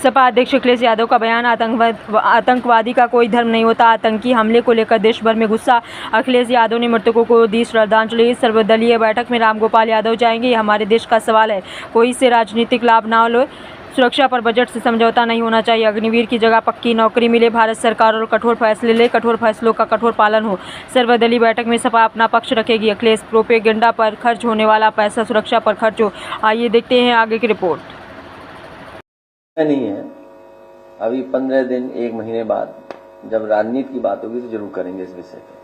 सपा अध्यक्ष अखिलेश यादव का बयान, आतंकवादी का कोई धर्म नहीं होता। आतंकी हमले को लेकर देश भर में गुस्सा। अखिलेश यादव ने मृतकों को दी श्रद्धांजलि। सर्वदलीय बैठक में रामगोपाल यादव जाएंगे, ये हमारे देश का सवाल है, कोई इससे राजनीतिक लाभ ना लो। सुरक्षा पर बजट से समझौता नहीं होना चाहिए। अग्निवीर की जगह पक्की नौकरी मिले। भारत सरकार और कठोर फैसले ले, कठोर फैसलों का कठोर पालन हो। सर्वदलीय बैठक में सपा अपना पक्ष रखेगी। अखिलेश, प्रोपेगेंडा पर खर्च होने वाला पैसा सुरक्षा पर खर्च हो। आइए देखते हैं आगे की रिपोर्ट। नहीं है, अभी 15 दिन 1 महीने बाद जब राजनीति की बात होगी तो जरूर करेंगे इस विषय पे।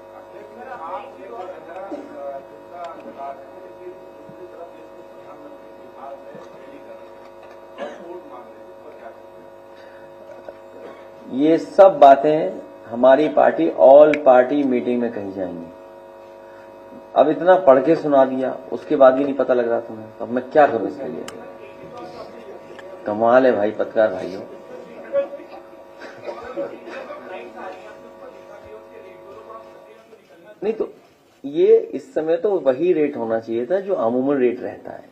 ये सब बातें हमारी पार्टी ऑल पार्टी मीटिंग में कही जाएंगी। अब इतना पढ़ के सुना दिया, उसके बाद भी नहीं पता लग रहा तुम्हें, तो अब मैं क्या करूं इसके लिए? कमाल है भाई, पत्रकार भाइयों। नहीं तो ये इस समय तो वही रेट होना चाहिए था जो अमूमन रेट रहता है।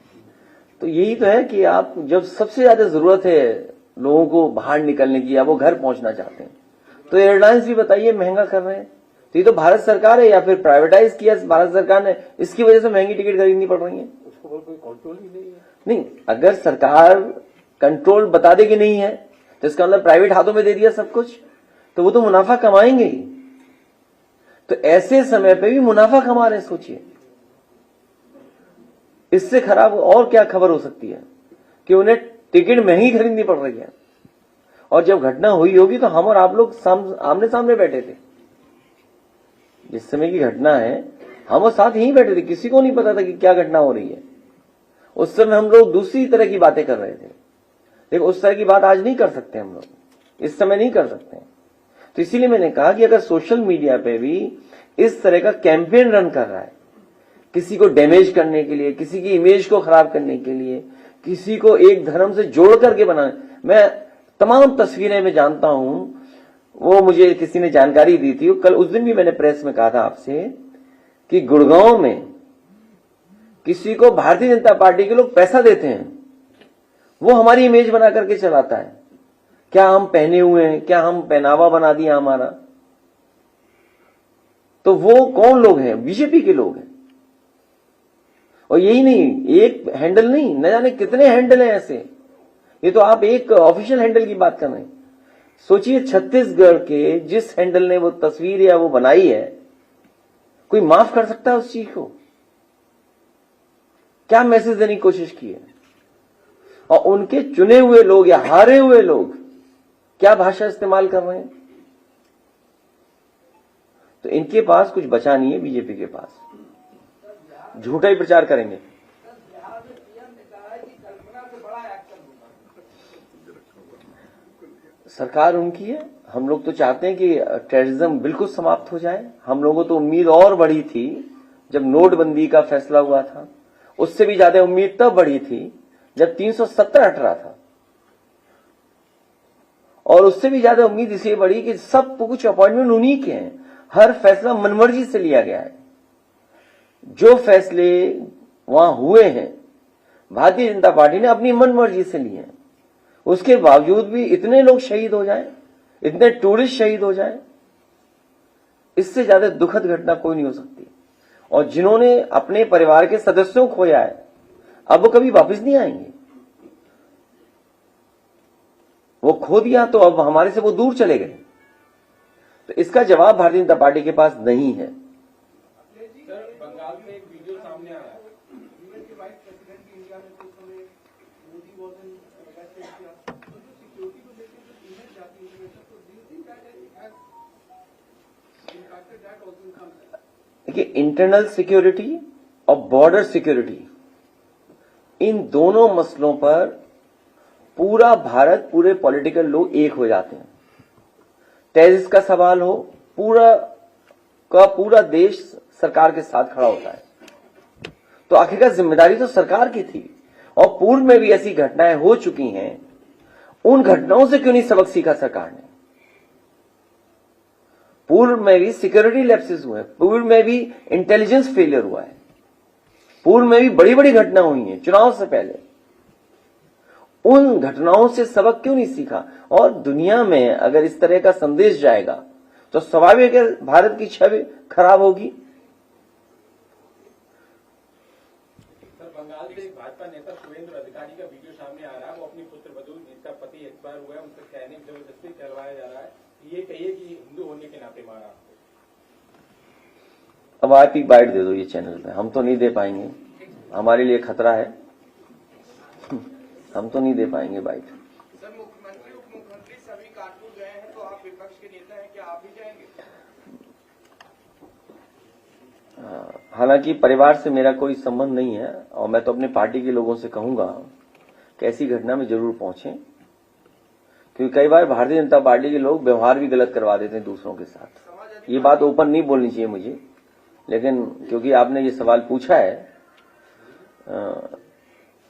तो यही तो है कि आप जब सबसे ज्यादा जरूरत है लोगों को बाहर निकलने की या वो घर पहुंचना चाहते हैं तो एयरलाइंस भी बताइए महंगा कर रहे हैं। तो ये तो भारत सरकार है या फिर प्राइवेटाइज किया भारत सरकार ने, इसकी वजह से महंगी टिकट खरीदनी पड़ रही है। उसको कोई कंट्रोल ही नहीं है। नहीं, अगर सरकार कंट्रोल बता दे कि नहीं है तो इसका मतलब प्राइवेट हाथों में दे दिया सब कुछ, तो वो तो मुनाफा कमाएंगे ही। तो ऐसे समय पे भी मुनाफा कमा रहे हैं, सोचिए। इससे खराब और क्या खबर हो सकती है कि उन्हें टिकट महंगी खरीदनी पड़ रही है। और जब घटना हुई होगी तो हम और आप लोग आमने सामने बैठे थे। जिस समय की घटना है हम और साथ यहीं बैठे थे, किसी को नहीं पता था कि क्या घटना हो रही है। उस समय हम लोग दूसरी तरह की बातें कर रहे थे। देखो, उस तरह की बात आज नहीं कर सकते हम लोग, इस समय नहीं कर सकते। तो इसीलिए मैंने कहा कि अगर सोशल मीडिया पे भी इस तरह का कैंपेन रन कर रहा है, किसी को डैमेज करने के लिए, किसी की इमेज को खराब करने के लिए, किसी को एक धर्म से जोड़ करके बनाने, मैं तमाम तस्वीरें में जानता हूं, वो मुझे किसी ने जानकारी दी थी। कल उस दिन भी मैंने प्रेस में कहा था आपसे कि गुड़गांव में किसी को भारतीय जनता पार्टी के लोग पैसा देते हैं, वो हमारी इमेज बना करके चलाता है। क्या हम पहने हुए हैं, क्या हम पहनावा बना दिया हमारा, तो वो कौन लोग हैं? बीजेपी के लोग हैं। और यही नहीं, एक हैंडल नहीं, न जाने कितने हैंडल हैं ऐसे। ये तो आप एक ऑफिशियल हैंडल की बात कर रहे हैं। सोचिए, छत्तीसगढ़ के जिस हैंडल ने वो तस्वीर या वो बनाई है, कोई माफ कर सकता है उस चीज को? क्या मैसेज देने की कोशिश की है? और उनके चुने हुए लोग या हारे हुए लोग क्या भाषा इस्तेमाल कर रहे हैं? तो इनके पास कुछ बचा नहीं है, बीजेपी के पास झूठा ही प्रचार करेंगे। सरकार उनकी है, हम लोग तो चाहते हैं कि टेररिज्म बिल्कुल समाप्त हो जाए। हम लोगों तो उम्मीद और बढ़ी थी जब नोटबंदी का फैसला हुआ था, उससे भी ज्यादा उम्मीद तब बढ़ी थी जब 370 हट रहा था, और उससे भी ज्यादा उम्मीद इसलिए बढ़ी कि सब कुछ अपॉइंटमेंट उन्हीं के हैं, हर फैसला मनमर्जी से लिया गया है। जो फैसले वहां हुए हैं भारतीय जनता पार्टी ने अपनी मनमर्जी से लिए हैं, उसके बावजूद भी इतने लोग शहीद हो जाएं, इतने टूरिस्ट शहीद हो जाएं, इससे ज्यादा दुखद घटना कोई नहीं हो सकती। और जिन्होंने अपने परिवार के सदस्यों को खोया है, अब वो कभी वापस नहीं आएंगे। वो खो दिया तो अब हमारे से वो दूर चले गए। तो इसका जवाब भारतीय जनता पार्टी के पास नहीं है। बंगाल में एक वीडियो सामने आया है, वाइस प्रेसिडेंट की इंडिया में कुछ समय Modi was in West Asia, तो जो सिक्योरिटी को लेकर जो इमेज जाती है, तो do you think that it has impacted that also in some sense? देखिए, इंटरनल सिक्योरिटी और बॉर्डर सिक्योरिटी, इन दोनों मसलों पर पूरा भारत, पूरे पॉलिटिकल लोग एक हो जाते हैं। टेररिस्ट का सवाल हो, पूरा देश सरकार के साथ खड़ा होता है। तो आखिरकार जिम्मेदारी तो सरकार की थी, और पूर्व में भी ऐसी घटनाएं हो चुकी हैं। उन घटनाओं से क्यों नहीं सबक सीखा सरकार ने? पूर्व में भी सिक्योरिटी लैप्सेस हुए, पूर्व में भी इंटेलिजेंस फेलियर हुआ है, पूर्व में भी बड़ी बड़ी घटना हुई हैं चुनाव से पहले। उन घटनाओं से सबक क्यों नहीं सीखा? और दुनिया में अगर इस तरह का संदेश जाएगा तो स्वाभाविक है भारत की छवि खराब होगी। सर, बंगाल से एक भाजपा नेता शुभेंदु अधिकारी का वीडियो सामने आ रहा है। वो अपनी पुत्रवधू जिसका पति एक्सपायर हुआ है उनसे सैनिक जबरदस्ती करवाया जा रहा है। ये कहिए कि हिंदू होने के नाते मारा। अब आप ही बाइट दे दो ये चैनल पे, हम तो नहीं दे पाएंगे, हमारे लिए खतरा है, हम तो नहीं दे पाएंगे बाइट। सर, मुख्यमंत्री उप मुख्यमंत्री सभी कानपुर गए हैं, तो आप विपक्ष के नेता हैं, क्या आप भी जाएंगे? हालांकि परिवार से मेरा कोई संबंध नहीं है और मैं तो अपने पार्टी के लोगों से कहूंगा कि ऐसी घटना में जरूर पहुंचे, क्योंकि कई बार भारतीय जनता पार्टी के लोग व्यवहार भी गलत करवा देते हैं दूसरों के साथ। ये बात ओपन नहीं बोलनी चाहिए मुझे, लेकिन क्योंकि आपने ये सवाल पूछा है,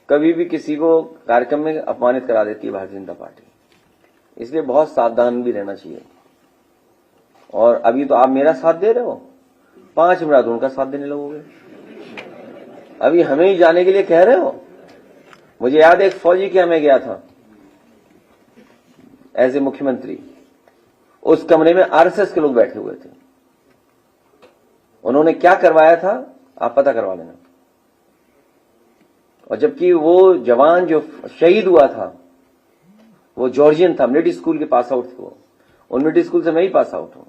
कभी भी किसी को कार्यक्रम में अपमानित करा देती है भारतीय जनता पार्टी, इसलिए बहुत सावधान भी रहना चाहिए। और अभी तो आप मेरा साथ दे रहे हो, 5 मिनट उनका साथ देने लगोगे, अभी हमें ही जाने के लिए कह रहे हो। मुझे याद है एक फौजी के हमें गया था एज ए मुख्यमंत्री, उस कमरे में आरएसएस के लोग बैठे हुए थे, उन्होंने क्या करवाया था आप पता करवा लेना। और जबकि वो जवान जो शहीद हुआ था वो जॉर्जियन था, मिलिट्री स्कूल के पास आउट थे, वो उन मिलिट्री स्कूल से मैं ही पास आउट हूं।